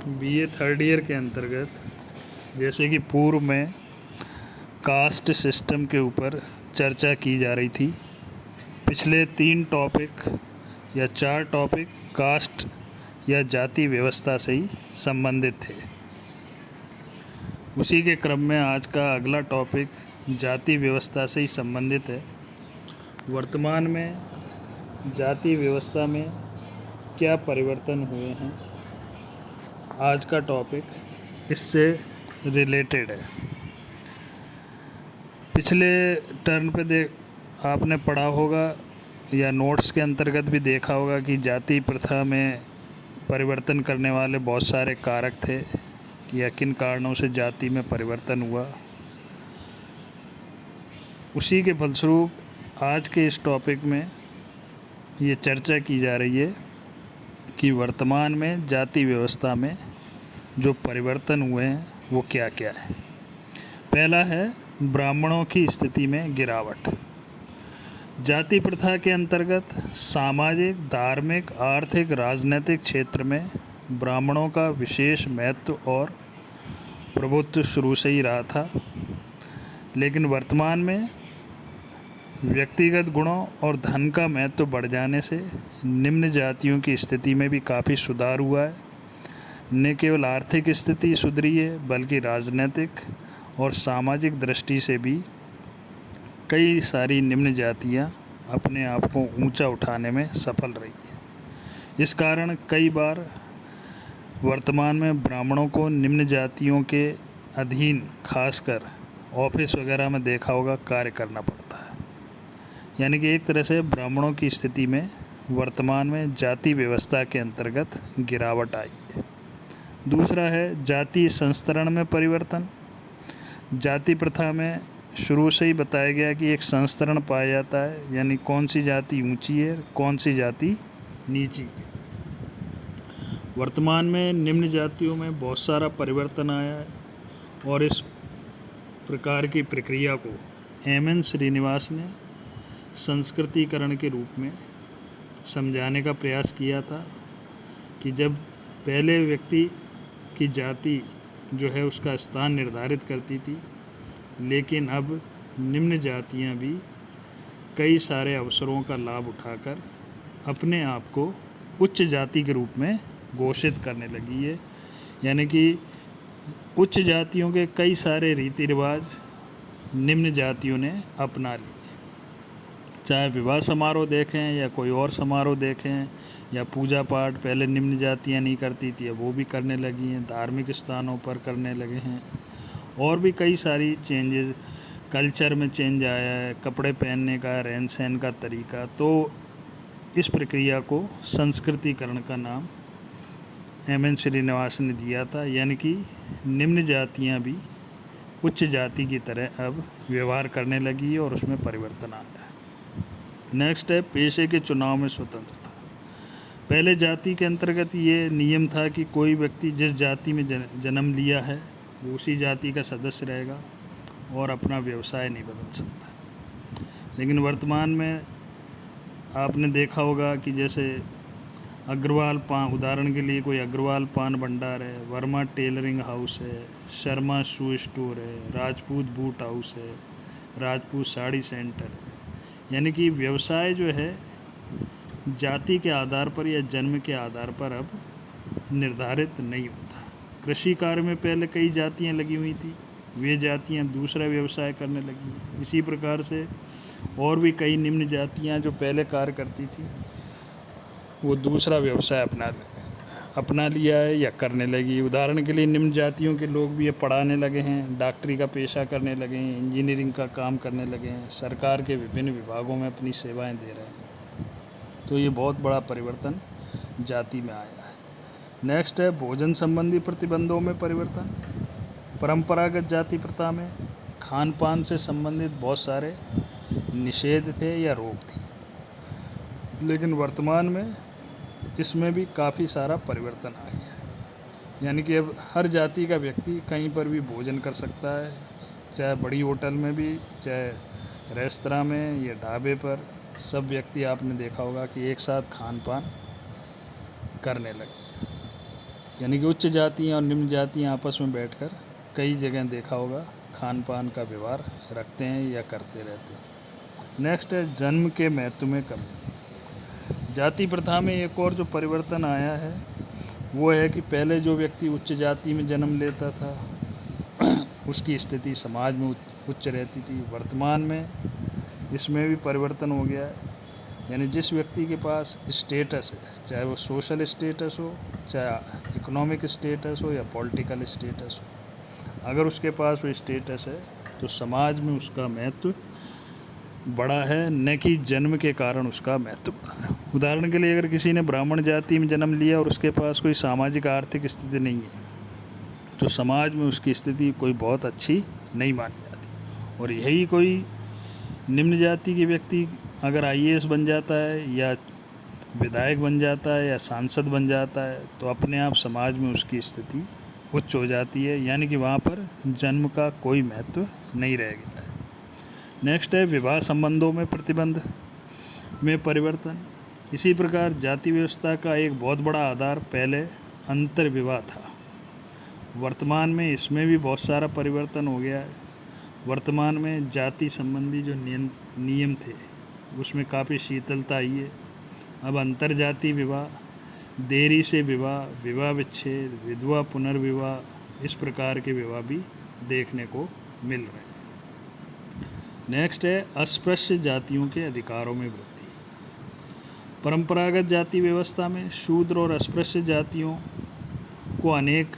BA third year के अंतर्गत जैसे कि पूर्व में कास्ट सिस्टम के ऊपर चर्चा की जा रही थी। पिछले 3 टॉपिक या 4 टॉपिक कास्ट या जाति व्यवस्था से ही संबंधित थे। उसी के क्रम में आज का अगला टॉपिक जाति व्यवस्था से ही संबंधित है। वर्तमान में जाति व्यवस्था में क्या परिवर्तन हुए हैं, आज का टॉपिक इससे रिलेटेड है। पिछले टर्न पे आपने पढ़ा होगा या नोट्स के अंतर्गत भी देखा होगा कि जाति प्रथा में परिवर्तन करने वाले बहुत सारे कारक थे कि या किन कारणों से जाति में परिवर्तन हुआ। उसी के फलस्वरूप आज के इस टॉपिक में ये चर्चा की जा रही है कि वर्तमान में जाति व्यवस्था में जो परिवर्तन हुए हैं वो क्या क्या है। पहला है ब्राह्मणों की स्थिति में गिरावट। जाति प्रथा के अंतर्गत सामाजिक, धार्मिक, आर्थिक, राजनीतिक क्षेत्र में ब्राह्मणों का विशेष महत्व और प्रभुत्व शुरू से ही रहा था, लेकिन वर्तमान में व्यक्तिगत गुणों और धन का महत्व बढ़ जाने से निम्न जातियों की स्थिति में भी काफ़ी सुधार हुआ है। न केवल आर्थिक स्थिति सुधरी है बल्कि राजनीतिक और सामाजिक दृष्टि से भी कई सारी निम्न जातियां अपने आप को ऊंचा उठाने में सफल रही है। इस कारण कई बार वर्तमान में ब्राह्मणों को निम्न जातियों के अधीन खासकर ऑफिस वगैरह में देखा होगा कार्य करना पड़ता है। यानी कि एक तरह से ब्राह्मणों की स्थिति में वर्तमान में जाति व्यवस्था के अंतर्गत गिरावट आई है। दूसरा है जाति संस्तरण में परिवर्तन। जाति प्रथा में शुरू से ही बताया गया कि एक संस्तरण पाया जाता है, यानी कौन सी जाति ऊंची है, कौन सी जाति नीची है। वर्तमान में निम्न जातियों में बहुत सारा परिवर्तन आया है और इस प्रकार की प्रक्रिया को एम.एन. श्रीनिवास ने संस्कृतिकरण के रूप में समझाने का प्रयास किया था कि जब पहले व्यक्ति की जाति जो है उसका स्थान निर्धारित करती थी, लेकिन अब निम्न जातियां भी कई सारे अवसरों का लाभ उठाकर अपने आप को उच्च जाति के रूप में घोषित करने लगी है। यानी कि उच्च जातियों के कई सारे रीति रिवाज निम्न जातियों ने अपना लिए। चाहे विवाह समारोह देखें या कोई और समारोह देखें या पूजा पाठ पहले निम्न जातियाँ नहीं करती थी, अब वो भी करने लगी हैं। धार्मिक स्थानों पर करने लगे हैं और भी कई सारी चेंजेस, कल्चर में चेंज आया है, कपड़े पहनने का, रहन सहन का तरीका। तो इस प्रक्रिया को संस्कृतिकरण का नाम एम.एन. श्रीनिवास ने दिया था। यानी कि निम्न जातियाँ भी उच्च जाति की तरह अब व्यवहार करने लगी है और उसमें परिवर्तन आ गया है। नेक्स्ट है पेशे के चुनाव में स्वतंत्रता। पहले जाति के अंतर्गत ये नियम था कि कोई व्यक्ति जिस जाति में जन्म लिया है वो उसी जाति का सदस्य रहेगा और अपना व्यवसाय नहीं बदल सकता। लेकिन वर्तमान में आपने देखा होगा कि जैसे अग्रवाल पान, उदाहरण के लिए कोई अग्रवाल पान भंडार है, वर्मा टेलरिंग हाउस है, शर्मा शू स्टोर है, राजपूत बूट हाउस है, राजपूत साड़ी सेंटर है। यानी कि व्यवसाय जो है जाति के आधार पर या जन्म के आधार पर अब निर्धारित नहीं होता। कृषि कार्य में पहले कई जातियां लगी हुई थी, वे जातियां दूसरा व्यवसाय करने लगी। इसी प्रकार से और भी कई निम्न जातियां जो पहले कार्य करती थी वो दूसरा व्यवसाय अपना लिया है या करने लगी। उदाहरण के लिए निम्न जातियों के लोग भी ये पढ़ाने लगे हैं, डॉक्टरी का पेशा करने लगे हैं, इंजीनियरिंग का काम करने लगे हैं, सरकार के विभिन्न विभागों में अपनी सेवाएं दे रहे हैं। तो ये बहुत बड़ा परिवर्तन जाति में आया है। नेक्स्ट है भोजन संबंधी प्रतिबंधों में परिवर्तन। परंपरागत जाति प्रथा में खान पान से संबंधित बहुत सारे निषेध थे या रोक थी, लेकिन वर्तमान में इसमें भी काफ़ी सारा परिवर्तन आ गया है। यानी कि अब हर जाति का व्यक्ति कहीं पर भी भोजन कर सकता है, चाहे बड़ी होटल में भी, चाहे रेस्तरां में या ढाबे पर। सब व्यक्ति आपने देखा होगा कि एक साथ खान पान करने लगे। यानी कि उच्च जातियाँ और निम्न जातियाँ आपस में बैठकर कई जगह देखा होगा खान पान का व्यवहार रखते हैं या करते रहते हैं। नेक्स्ट है जन्म के महत्व में कमी। जाति प्रथा में एक और जो परिवर्तन आया है वो है कि पहले जो व्यक्ति उच्च जाति में जन्म लेता था उसकी स्थिति समाज में उच्च रहती थी। वर्तमान में इसमें भी परिवर्तन हो गया है, यानी जिस व्यक्ति के पास स्टेटस है, चाहे वो सोशल स्टेटस हो, चाहे इकोनॉमिक स्टेटस हो या पॉलिटिकल स्टेटस हो, अगर उसके पास वो स्टेटस है तो समाज में उसका महत्व बड़ा है, न कि जन्म के कारण उसका महत्व बड़ा है। उदाहरण के लिए अगर किसी ने ब्राह्मण जाति में जन्म लिया और उसके पास कोई सामाजिक आर्थिक स्थिति नहीं है तो समाज में उसकी स्थिति कोई बहुत अच्छी नहीं मानी जाती। और यही कोई निम्न जाति के व्यक्ति अगर IAS बन जाता है या विधायक बन जाता है या सांसद बन जाता है तो अपने आप समाज में उसकी स्थिति उच्च हो जाती है, यानी कि वहाँ पर जन्म का कोई महत्व नहीं रह गया है। नेक्स्ट है विवाह संबंधों में प्रतिबंध में परिवर्तन। इसी प्रकार जाति व्यवस्था का एक बहुत बड़ा आधार पहले अंतर विवाह था। वर्तमान में इसमें भी बहुत सारा परिवर्तन हो गया है। वर्तमान में जाति संबंधी जो नियम थे उसमें काफ़ी शीतलता आई है। अब अंतर जाति विवाह, देरी से विवाह, विवाह विच्छेद, विधवा पुनर्विवाह, इस प्रकार के विवाह भी देखने को मिल रहे हैं। नेक्स्ट है अस्पृश्य जातियों के अधिकारों में वृद्धि। परंपरागत जाति व्यवस्था में शूद्र और अस्पृश्य जातियों को अनेक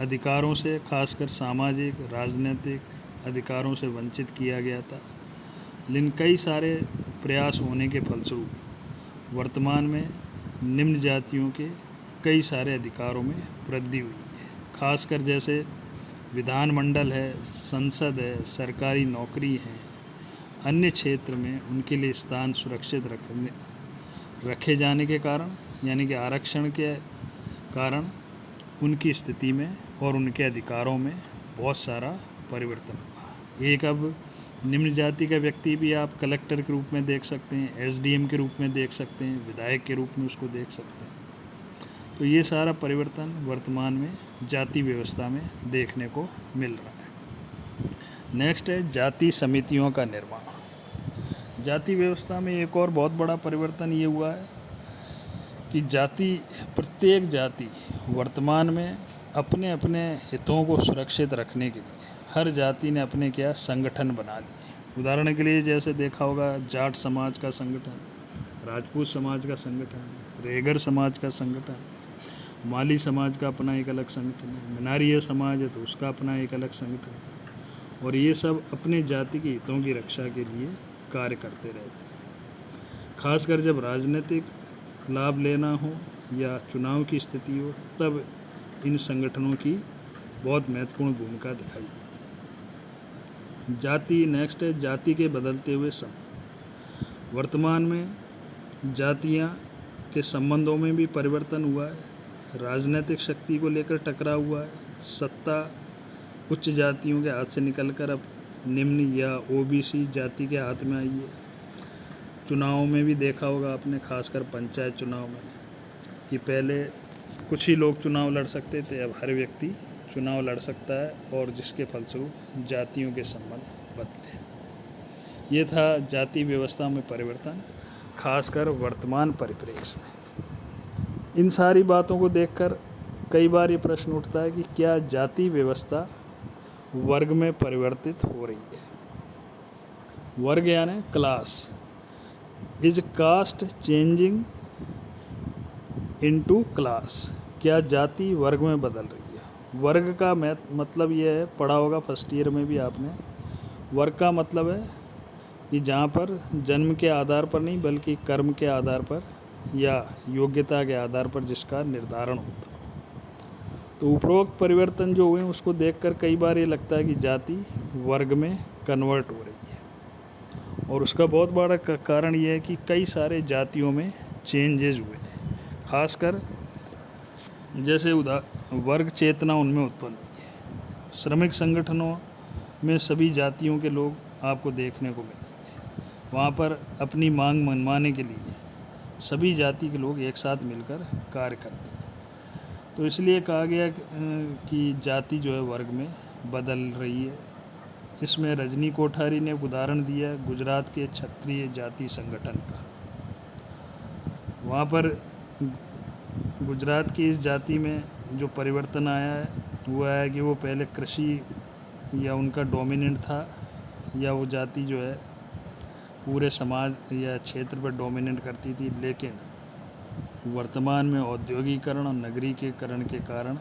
अधिकारों से, खासकर सामाजिक राजनीतिक अधिकारों से वंचित किया गया था। लेकिन कई सारे प्रयास होने के फलस्वरूप वर्तमान में निम्न जातियों के कई सारे अधिकारों में वृद्धि हुई है। खासकर जैसे विधानमंडल है, संसद है, सरकारी नौकरी है, अन्य क्षेत्र में उनके लिए स्थान सुरक्षित रखे जाने के कारण, यानी कि आरक्षण के कारण उनकी स्थिति में और उनके अधिकारों में बहुत सारा परिवर्तन हुआ। एक अब निम्न जाति का व्यक्ति भी आप कलेक्टर के रूप में देख सकते हैं, SDM के रूप में देख सकते हैं, विधायक के रूप में उसको देख सकते हैं। तो ये सारा परिवर्तन वर्तमान में जाति व्यवस्था में देखने को मिल रहा है। नेक्स्ट है जाति समितियों का निर्माण। जाति व्यवस्था में एक और बहुत बड़ा परिवर्तन ये हुआ है कि प्रत्येक जाति वर्तमान में अपने अपने हितों को सुरक्षित रखने के लिए हर जाति ने अपने संगठन बना लिए। उदाहरण के लिए जैसे देखा होगा जाट समाज का संगठन, राजपूत समाज का संगठन, रेगर समाज का संगठन, माली समाज का अपना एक अलग संगठन है, मनारिया समाज है तो उसका अपना एक अलग संगठन है। और ये सब अपने जाति के हितों की रक्षा के लिए कार्य करते रहते हैं। खासकर जब राजनीतिक लाभ लेना हो या चुनाव की स्थिति हो तब इन संगठनों की बहुत महत्वपूर्ण भूमिका दिखाई देती है। जाति नेक्स्ट है जाति के बदलते हुए संबंध। वर्तमान में जातियां के संबंधों में भी परिवर्तन हुआ है। राजनीतिक शक्ति को लेकर टकराव हुआ है। सत्ता उच्च जातियों के हाथ से निकलकर अब निम्न या OBC जाति के हाथ में आई है। चुनावों में भी देखा होगा आपने, खासकर पंचायत चुनाव में, कि पहले कुछ ही लोग चुनाव लड़ सकते थे, अब हर व्यक्ति चुनाव लड़ सकता है और जिसके फलस्वरूप जातियों के संबंध बदले। ये था जाति व्यवस्था में परिवर्तन, खासकर वर्तमान परिप्रेक्ष्य में। इन सारी बातों को देखकर कई बार ये प्रश्न उठता है कि क्या जाति व्यवस्था वर्ग में परिवर्तित हो रही है। वर्ग यानी class, is caste changing into class. क्या जाति वर्ग में बदल रही है। वर्ग का मतलब ये है, पढ़ा होगा फर्स्ट ईयर में भी आपने। वर्ग का मतलब है कि जहाँ पर जन्म के आधार पर नहीं बल्कि कर्म के आधार पर या योग्यता के आधार पर जिसका निर्धारण होता है। तो उपरोक्त परिवर्तन जो हुए उसको देखकर कई बार ये लगता है कि जाति वर्ग में कन्वर्ट हो रही है। और उसका बहुत बड़ा कारण ये है कि कई सारे जातियों में चेंजेस हुए, खासकर जैसे वर्ग चेतना उनमें उत्पन्न हुई है। श्रमिक संगठनों में सभी जातियों के लोग आपको देखने को मिलेंगे। वहाँ पर अपनी मांग मनवाने के लिए सभी जाति के लोग एक साथ मिलकर कार्य करते हैं। तो इसलिए कहा गया कि जाति जो है वर्ग में बदल रही है। इसमें रजनी कोठारी ने एक उदाहरण दिया गुजरात के क्षत्रिय जाति संगठन का। वहाँ पर गुजरात की इस जाति में जो परिवर्तन आया है वो है कि वो पहले कृषि या उनका डोमिनेंट था, या वो जाति जो है पूरे समाज या क्षेत्र पर डोमिनेट करती थी, लेकिन वर्तमान में औद्योगिकरण और नगरीकरण के कारण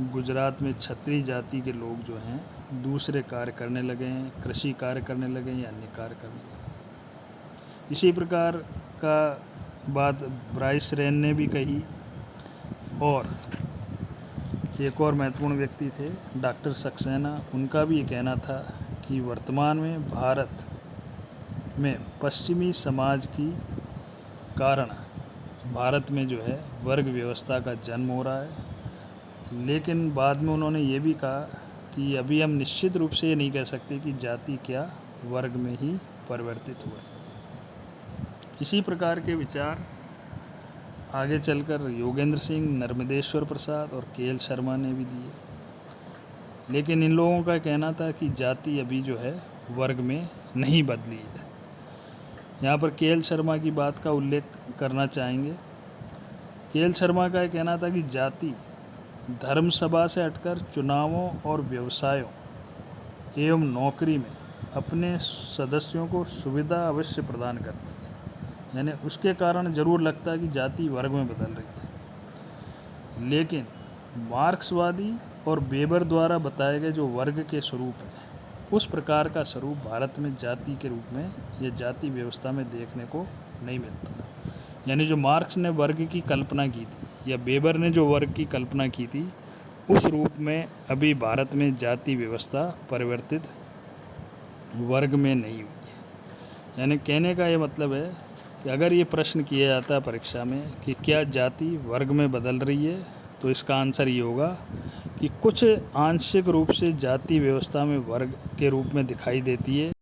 गुजरात में क्षत्रिय जाति के लोग जो हैं दूसरे कार्य करने लगे हैं, कृषि कार्य करने लगे हैं या अन्य कार्य करने लगे। इसी प्रकार का बात ब्राइस रेन ने भी कही, और एक और महत्वपूर्ण व्यक्ति थे डॉक्टर सक्सेना, उनका भी ये कहना था कि वर्तमान में भारत में पश्चिमी समाज की कारण भारत में जो है वर्ग व्यवस्था का जन्म हो रहा है। लेकिन बाद में उन्होंने ये भी कहा कि अभी हम निश्चित रूप से ये नहीं कह सकते कि जाति क्या वर्ग में ही परिवर्तित हुआ। इसी प्रकार के विचार आगे चलकर योगेंद्र सिंह, नर्मदेश्वर प्रसाद और के.एल. शर्मा ने भी दिए। लेकिन इन लोगों का कहना था कि जाति अभी जो है वर्ग में नहीं बदली है। यहाँ पर के.एल. शर्मा की बात का उल्लेख करना चाहेंगे। के.एल. शर्मा का कहना था कि जाति धर्म सभा से हटकर चुनावों और व्यवसायों एवं नौकरी में अपने सदस्यों को सुविधा अवश्य प्रदान करती है, यानी उसके कारण ज़रूर लगता है कि जाति वर्ग में बदल रही है। लेकिन मार्क्सवादी और वेबर द्वारा बताए गए जो वर्ग के स्वरूप हैं, उस प्रकार का स्वरूप भारत में जाति के रूप में या जाति व्यवस्था में देखने को नहीं मिलता। यानी जो मार्क्स ने वर्ग की कल्पना की थी या वेबर ने जो वर्ग की कल्पना की थी, उस रूप में अभी भारत में जाति व्यवस्था परिवर्तित वर्ग में नहीं हुई है। यानी कहने का ये मतलब है कि अगर ये प्रश्न किया जाता है परीक्षा में कि क्या जाति वर्ग में बदल रही है, तो इसका आंसर ये होगा कि कुछ आंशिक रूप से जाति व्यवस्था में वर्ग के रूप में दिखाई देती है,